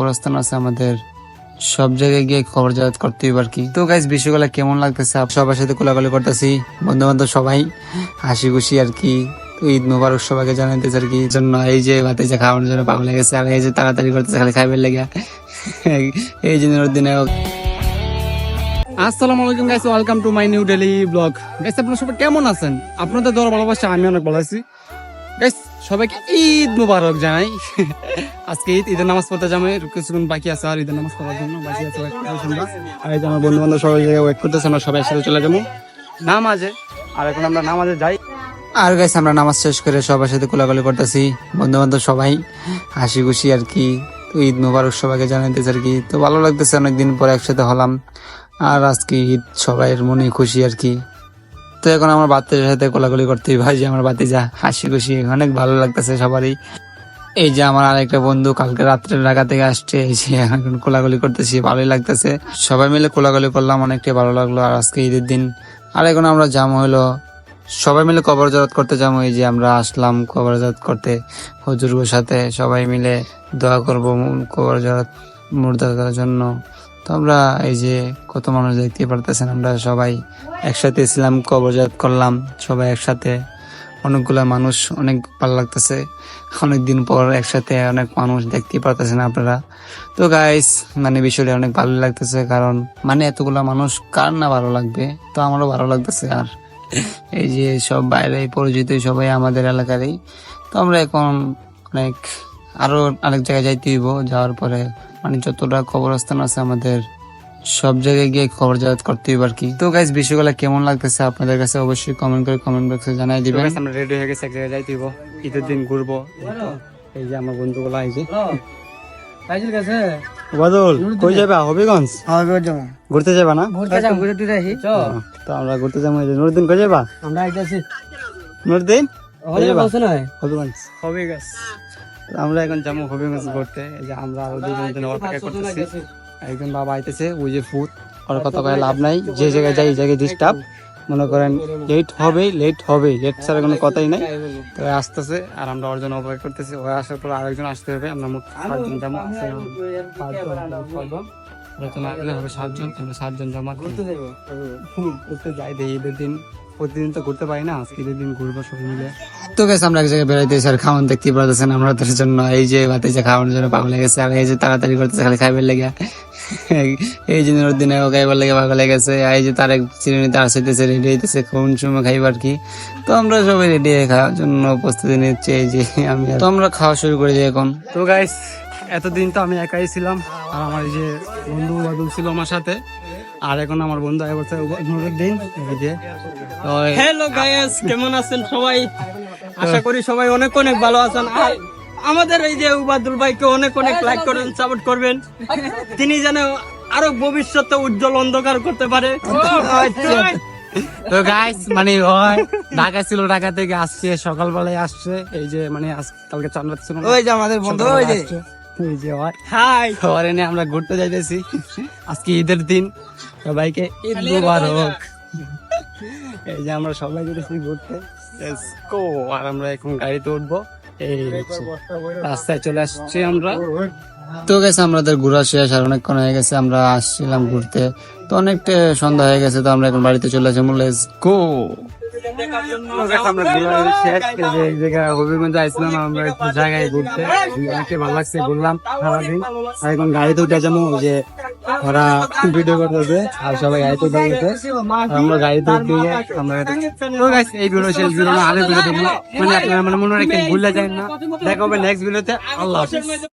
অবস্থান আছে আমাদের, সব জায়গায় গিয়ে খবর জগৎ করতে আর কি। তো গাইস বিষয়গুলো কেমন লাগতেছে, সবার সাথে কোলাকুলি করতেছি, বন্ধু বান্ধব সবাই হাসি খুশি আর কি। তো ঈদ মুবারক সবাইকে জানাইতেছে আর কি। জন্য এই যে ভাতিজা খাওয়ানোর জন্য পাগল হয়ে গেছে, আর এই যে তাড়াতাড়ি করতেছে খালি খাইবার লেগে এই যে দিনে। আসসালামু আলাইকুম guys, welcome to my new daily blog. Guys আপনারা সবাই কেমন আছেন? আপনাদের দোয়া ভালোবাসা আমি অনেক ভালো আছি। গাইস সবাইকে ঈদ মুবারক জানাই। আজকে ঈদের নামাজ পড়তে যাবো, কিছুক্ষণ বাকি আছে আর ঈদের নামাজ পড়ার জন্য বাকি আছে। আর এই যে আমার বন্ধু বান্ধব সবাই জায়গায় ওয়েট করতেছে, আমরা সবাই একসাথে চলে যাবো নামাজে। আর এখন আমরা নামাজে যাই। আর গাইস আমরা নামাজ শেষ করে সবার সাথে কোলাকুলি করতেছি, বন্ধু বান্ধব সবাই হাসি খুশি আর কি। তো ঈদ মুবারক সবাইকে জানাইতেছে আর কি। তো ভালো লাগতেছে, অনেকদিন পরে একসাথে হলাম, আর আজকে ঈদ সবাই মনে খুশি আর কি। তো এখন আমার বাচ্চাদের সাথে কোলাকুলি করতেই ভাই, যে আমার বাতিজা হাসি খুশি, অনেক ভালো লাগতেছে সবারই। এই যে আমার আরেকটা বন্ধু কালকে রাত্রে ঢাকা থেকে আসছে, এই যে এখন কোলাকুলি করতেছি, ভালোই লাগতেছে। সবাই মিলে কোলাকুলি করলাম, অনেকটাই ভালো লাগলো। আর আজকে ঈদের দিন, আর এখন আমরা জাম হলো সবাই মিলে কবর জরাত করতে যাবো। এই যে আমরা আসলাম কবর জরাত করতে হুজুরের সাথে, সবাই মিলে দোয়া করব কবর জরাত মুর্দার জন্য। তো আমরা এই যে কত মানুষ দেখতে পারতেছেন, আমরা সবাই একসাথে ছিলাম, কবর জরাত করলাম সবাই একসাথে। অনেকগুলা মানুষ, অনেক ভালো লাগতেছে, অনেকদিন পর একসাথে অনেক মানুষ দেখতে পারতেছেন আপনারা। তো গাইস মানে বিষয়টা অনেক ভালো লাগতেছে, কারণ মানে এতগুলা মানুষ কার না ভালো লাগবে, তো আমারও ভালো লাগতেছে। আর এই যে সব বাইরে পরিচিত সবাই আমাদের এলাকারই। তো আমরা এখন অনেক আরো আরেক জায়গায় যাইতে হইব, যাওয়ার পরে মানে যতটা কবরস্থান আছে আমাদের, সব জায়গায় গিয়ে খবর জগৎ করতে হইব আর কি। তো গাইস বিষয়গুলো কেমন লাগতেছে আপনাদের কাছে অবশ্যই কমেন্ট করে কমেন্ট বক্সে জানাই দিবেন। আমরা রেডি হয়ে গেছি, এক জায়গায় যাইতে হইব, ঈদের দিন ঘুরবো। এই যে আমার বন্ধুগুলা, এই যে বাদল কই যাবা? হবিগঞ্জ ঘুরতে যাবা না? তো আমরা ঘুরতে যাবো। নুরুদ্দিন কই যাবা? আমরা আইতাছি নুরুদ্দিন হবিগঞ্জ। আমরা এখন যাবো হবিগঞ্জ ঘুরতে। এই যে আমরা আরো দুজন অপেক্ষা করতেছি। একজন বাবা আইতেছে, ওই যে ফুট, ওর কথা কয়ে লাভ নাই, যে জায়গায় যাই এই জায়গায় ডিস্টার্ব। মনে করেন লেট হবে, লেট ছাড়া কোনো কথাই নাই। তো আসতেছে আর আমরা ওর জন্য অপেক্ষা করতেছি। ও আসার পর আরেকজন আসতে হবে, আমরা মোট 7 জন যাবো। 7 জন জমা ঘুরতে যাই। ঈদের দিন প্রতিদিন তো ঘুরতে পারি না, আজকে ঈদের দিন ঘুরবো সবাই মিলে। তো গেছে আমরা এক জায়গায় বেড়াইতেছি, আর খাওয়ান দেখতে পারতেছেন আমরা তার জন্য। এই যে ভাতিজা খাওয়ানোর জন্য পাগল হয়ে গেছে, আর এই যে তাড়াতাড়ি করতেছে খালি খাইবার লেগে। এই যে দিনে খাইবার লেগে পাগল হয়ে গেছে। এই যে তার এক চিরুনিতে আসতেছে, রেডি হইতেছে কোন সময় খাইবার কি। তো আমরা সবাই রেডি হয়ে খাওয়ার জন্য প্রস্তুতি নিচ্ছি। এই যে আমি, তো আমরা খাওয়া শুরু করে দিই এখন। তো গাইস এতদিন তো আমি একাই ছিলাম, আর আমার এই যে বন্ধু বাদল ছিল আমার সাথে। আর এখন আমার বন্ধু নুরুদ্দিন। হ্যালো গাইস, কেমন আছেন সবাই? আশা করি সবাই অনেক অনেক ভালো আছেন। আর আমাদের এই যে উবাদুল ভাইকে অনেক অনেক লাইক করবেন, সাপোর্ট করবেন, তিনি যেন আরো ভবিষ্যতে উজ্জ্বল অন্ধকার করতে পারে। তো গাইস মানে ঢাকা ছিল, ঢাকা থেকে আসছে, সকালবেলায় আসছে। এই যে মানে কালকে চাঁদ ছিল, ওই যে আমাদের বন্ধু, ওই যে হাই, শহরে নিয়ে আমরা ঘুরতে যাইতেছি। আজকে ঈদের দিন, সবাইকে ঈদ মুবারক। এই যে আমরা সবাই যেতেছি ঘুরতে। আর আমরা এখন গাড়িতে উঠবো, এই রাস্তায় চলে আসছি আমরা। তো গেছে আমাদের ঘোরা শেষ, আর অনেকক্ষণ হয়ে গেছে আমরা আসছিলাম ঘুরতে। তো অনেকটা সন্ধ্যা হয়ে গেছে, তো আমরা এখন বাড়িতে চলে আসি। Let's go. আমরা হবিগঞ্জ আইছিলাম, আমরা একটু জায়গায় ঘুরতে, অনেক ভালো লাগছে, ঘুরলাম সারাদিন। আর এখন গাড়িতে উঠে যাবো, যে ওরা ভিডিও করতেছে আর সবাই গাড়িতে উঠে গেছে, আমরা গাড়িতে উঠে আমরা এই ভিডিও শেষ ভিডিও না, আরেক ভিডিও দেখবো। মানে আপনারা মানে মনে রাখেন, ভুলে যায় না। দেখা হবে নেক্সট ভিডিওতে। আল্লাহ হাফেজ।